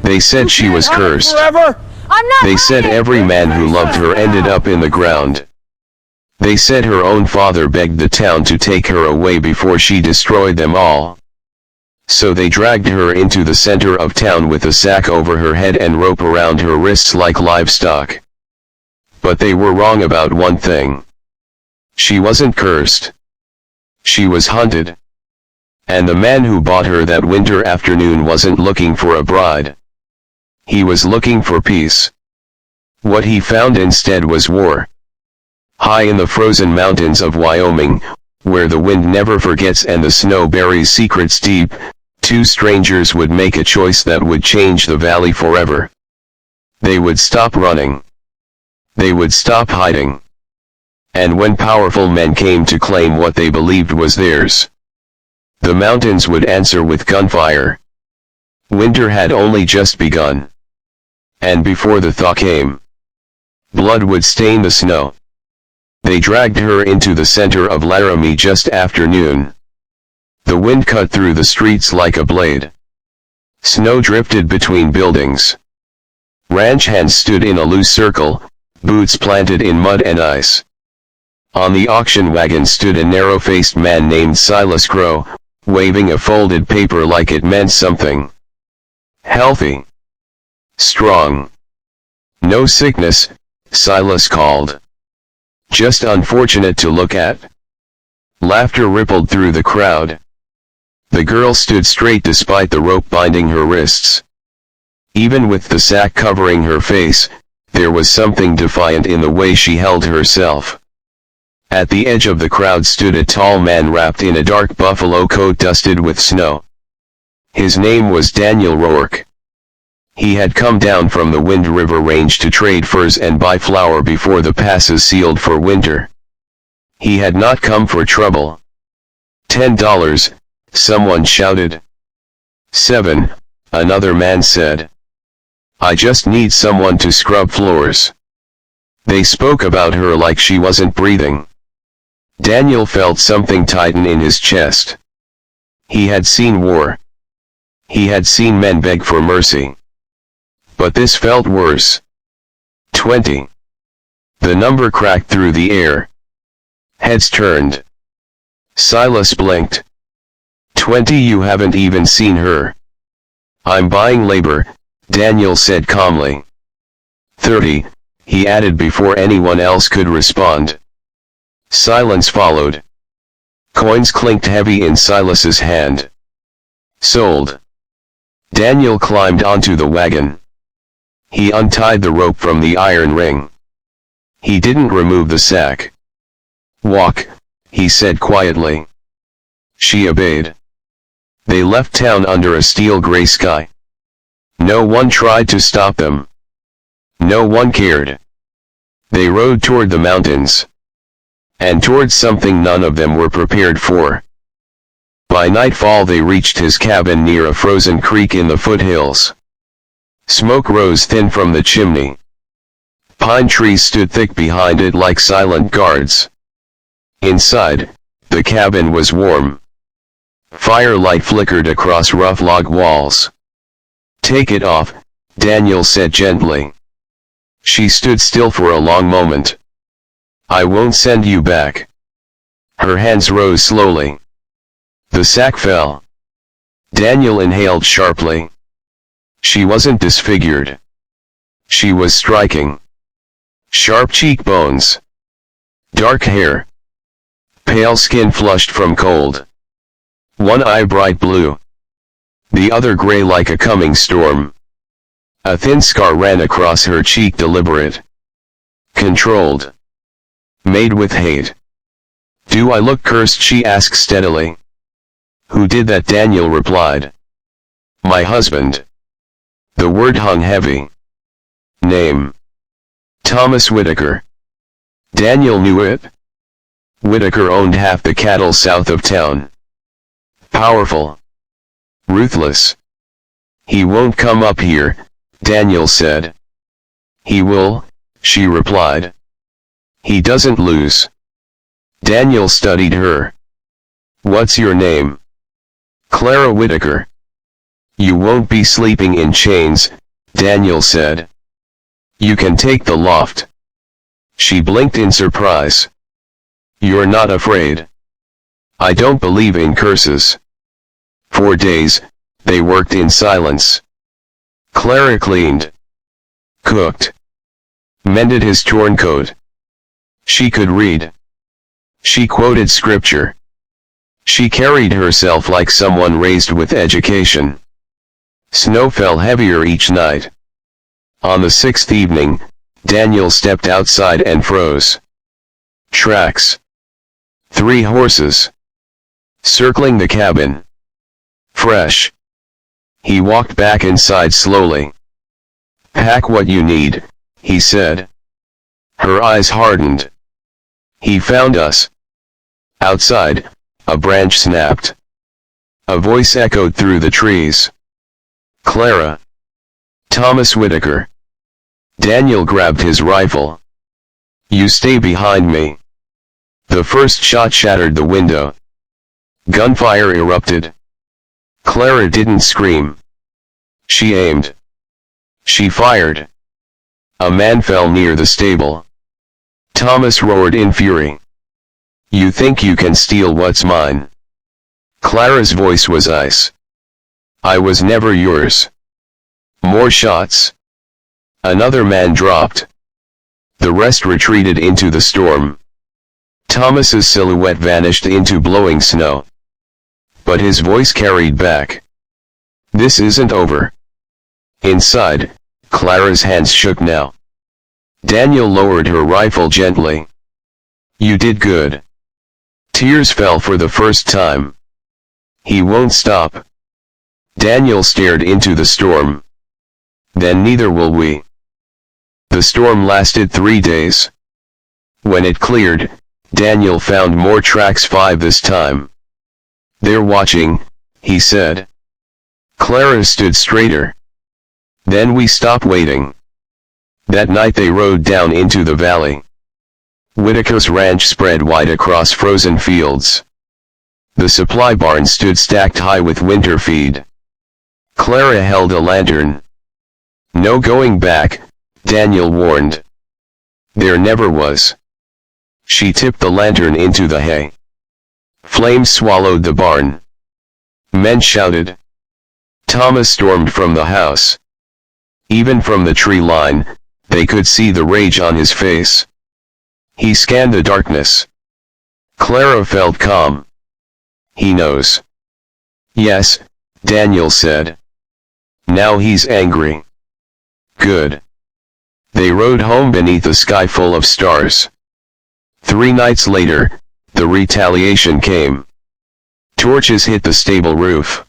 They said she was cursed. Forever. They said every man who loved her ended up in the ground. They said her own father begged the town to take her away before she destroyed them all. So they dragged her into the center of town with a sack over her head and rope around her wrists like livestock. But they were wrong about one thing. She wasn't cursed. She was hunted. And the man who bought her that winter afternoon wasn't looking for a bride. He was looking for peace. What he found instead was war. High in the frozen mountains of Wyoming, where the wind never forgets and the snow buries secrets deep, two strangers would make a choice that would change the valley forever. They would stop running. They would stop hiding. And when powerful men came to claim what they believed was theirs, the mountains would answer with gunfire. Winter had only just begun. And before the thaw came, blood would stain the snow. They dragged her into the center of Laramie just after noon. The wind cut through the streets like a blade. Snow drifted between buildings. Ranch hands stood in a loose circle, boots planted in mud and ice. On the auction wagon stood a narrow-faced man named Silas Crow, waving a folded paper like it meant something. Healthy. Strong. No sickness, Silas called. Just unfortunate to look at. Laughter rippled through the crowd. The girl stood straight despite the rope binding her wrists. Even with the sack covering her face, there was something defiant in the way she held herself. At the edge of the crowd stood a tall man wrapped in a dark buffalo coat dusted with snow. His name was Daniel Rourke. He had come down from the Wind River Range to trade furs and buy flour before the passes sealed for winter. He had not come for trouble. $10, someone shouted. $7, another man said. I just need someone to scrub floors. They spoke about her like she wasn't breathing. Daniel felt something tighten in his chest. He had seen war. He had seen men beg for mercy. But this felt worse. 20. The number cracked through the air. Heads turned. Silas blinked. 20, you haven't even seen her. I'm buying labor, Daniel said calmly. 30, he added before anyone else could respond. Silence followed. Coins clinked heavy in Silas's hand. Sold. Daniel climbed onto the wagon. He untied the rope from the iron ring. He didn't remove the sack. Walk, he said quietly. She obeyed. They left town under a steel gray sky. No one tried to stop them. No one cared. They rode toward the mountains. And toward something none of them were prepared for. By nightfall they reached his cabin near a frozen creek in the foothills. Smoke rose thin from the chimney. Pine trees stood thick behind it like silent guards. Inside, the cabin was warm. Firelight flickered across rough log walls. Take it off, Daniel said gently. She stood still for a long moment. I won't send you back. Her hands rose slowly. The sack fell. Daniel inhaled sharply. She wasn't disfigured. She was striking. Sharp cheekbones. Dark hair. Pale skin flushed from cold. One eye bright blue. The other gray like a coming storm. A thin scar ran across her cheek, deliberate. Controlled. Made with hate. Do I look cursed? She asked steadily. Who did that? Daniel replied. My husband. The word hung heavy. Name. Thomas Whitaker. Daniel knew it. Whitaker owned half the cattle south of town. Powerful. Ruthless. He won't come up here, Daniel said. He will, she replied. He doesn't lose. Daniel studied her. What's your name? Clara Whitaker. "You won't be sleeping in chains," Daniel said. "You can take the loft." She blinked in surprise. "You're not afraid?" "I don't believe in curses." For days, they worked in silence. Clara cleaned, cooked, mended his torn coat. She could read. She quoted scripture. She carried herself like someone raised with education. Snow fell heavier each night. On the sixth evening, Daniel stepped outside and froze. Tracks. 3 horses. Circling the cabin. Fresh. He walked back inside slowly. "Pack what you need," he said. Her eyes hardened. "He found us." Outside, a branch snapped. A voice echoed through the trees. "Clara." "Thomas Whitaker." Daniel grabbed his rifle. "You stay behind me." The first shot shattered the window. Gunfire erupted. Clara didn't scream. She aimed. She fired. A man fell near the stable. Thomas roared in fury. "You think you can steal what's mine?" Clara's voice was ice. "I was never yours." More shots. Another man dropped. The rest retreated into the storm. Thomas's silhouette vanished into blowing snow. But his voice carried back. "This isn't over." Inside, Clara's hands shook now. Daniel lowered her rifle gently. "You did good." Tears fell for the first time. "He won't stop." Daniel stared into the storm. "Then neither will we." The storm lasted 3 days. When it cleared, Daniel found more tracks, 5 this time. "They're watching," he said. Clara stood straighter. "Then we stopped waiting." That night they rode down into the valley. Whitaker's ranch spread wide across frozen fields. The supply barn stood stacked high with winter feed. Clara held a lantern. "No going back," Daniel warned. There never was. She tipped the lantern into the hay. Flames swallowed the barn. Men shouted. Thomas stormed from the house. Even from the tree line, they could see the rage on his face. He scanned the darkness. Clara felt calm. "He knows." "Yes," Daniel said. "Now he's angry." "Good." They rode home beneath a sky full of stars. 3 nights later, the retaliation came. Torches hit the stable roof.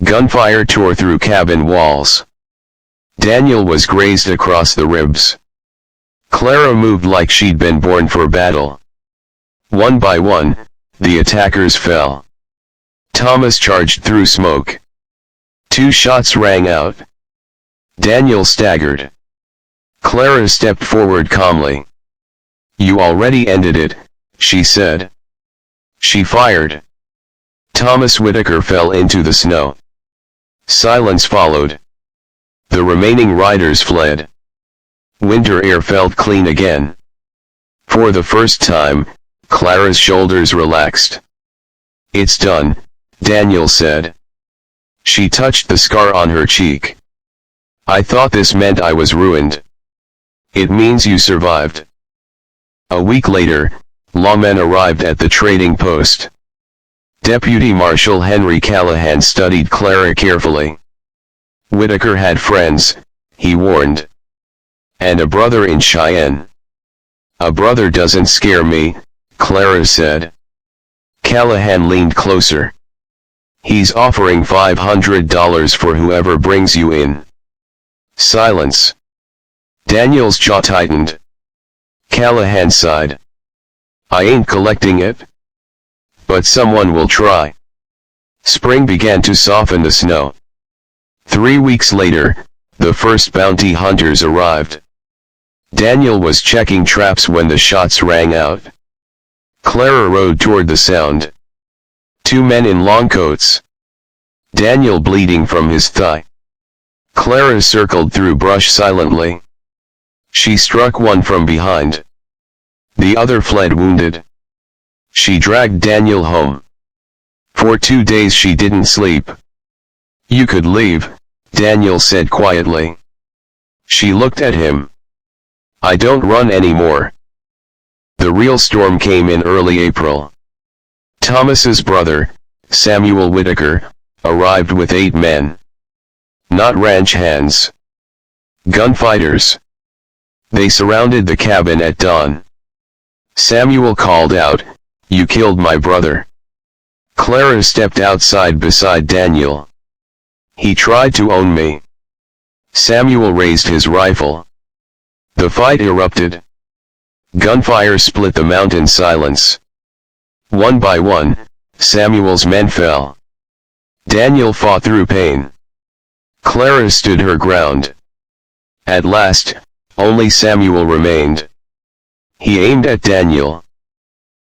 Gunfire tore through cabin walls. Daniel was grazed across the ribs. Clara moved like she'd been born for battle. One by one, the attackers fell. Thomas charged through smoke. 2 shots rang out. Daniel staggered. Clara stepped forward calmly. "You already ended it," she said. She fired. Thomas Whitaker fell into the snow. Silence followed. The remaining riders fled. Winter air felt clean again. For the first time, Clara's shoulders relaxed. "It's done," Daniel said. She touched the scar on her cheek. "I thought this meant I was ruined." "It means you survived." A week later, lawmen arrived at the trading post. Deputy Marshal Henry Callahan studied Clara carefully. Whitaker had friends, he warned. And a brother in Cheyenne. "A brother doesn't scare me," Clara said. Callahan leaned closer. "He's offering $500 for whoever brings you in." Silence. Daniel's jaw tightened. Callahan sighed. "I ain't collecting it. But someone will try." Spring began to soften the snow. 3 weeks later, the first bounty hunters arrived. Daniel was checking traps when the shots rang out. Clara rode toward the sound. 2 men in long coats. Daniel bleeding from his thigh. Clara circled through brush silently. She struck one from behind. The other fled wounded. She dragged Daniel home. For 2 days she didn't sleep. "You could leave," Daniel said quietly. She looked at him. "I don't run anymore." The real storm came in early April. Thomas's brother, Samuel Whitaker, arrived with 8 men. Not ranch hands. Gunfighters. They surrounded the cabin at dawn. Samuel called out, "You killed my brother." Clara stepped outside beside Daniel. "He tried to own me." Samuel raised his rifle. The fight erupted. Gunfire split the mountain silence. One by one, Samuel's men fell. Daniel fought through pain. Clara stood her ground. At last, only Samuel remained. He aimed at Daniel.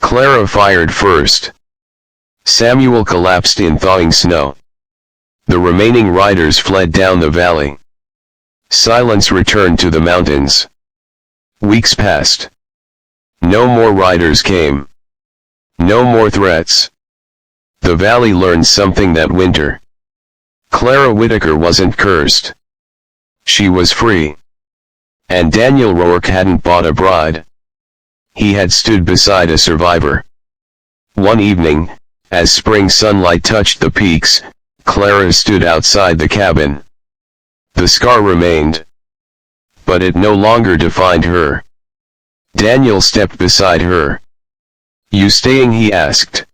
Clara fired first. Samuel collapsed in thawing snow. The remaining riders fled down the valley. Silence returned to the mountains. Weeks passed. No more riders came. No more threats. The valley learned something that winter. Clara Whitaker wasn't cursed. She was free. And Daniel Rourke hadn't bought a bride. He had stood beside a survivor. One evening, as spring sunlight touched the peaks, Clara stood outside the cabin. The scar remained. But it no longer defined her. Daniel stepped beside her. "You staying?" he asked.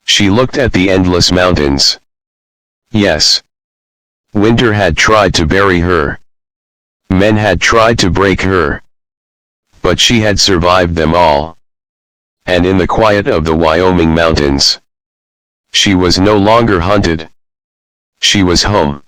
She looked at the endless mountains. Yes. Winter had tried to bury her. Men had tried to break her. But she had survived them all. And in the quiet of the Wyoming mountains, she was no longer hunted. She was home.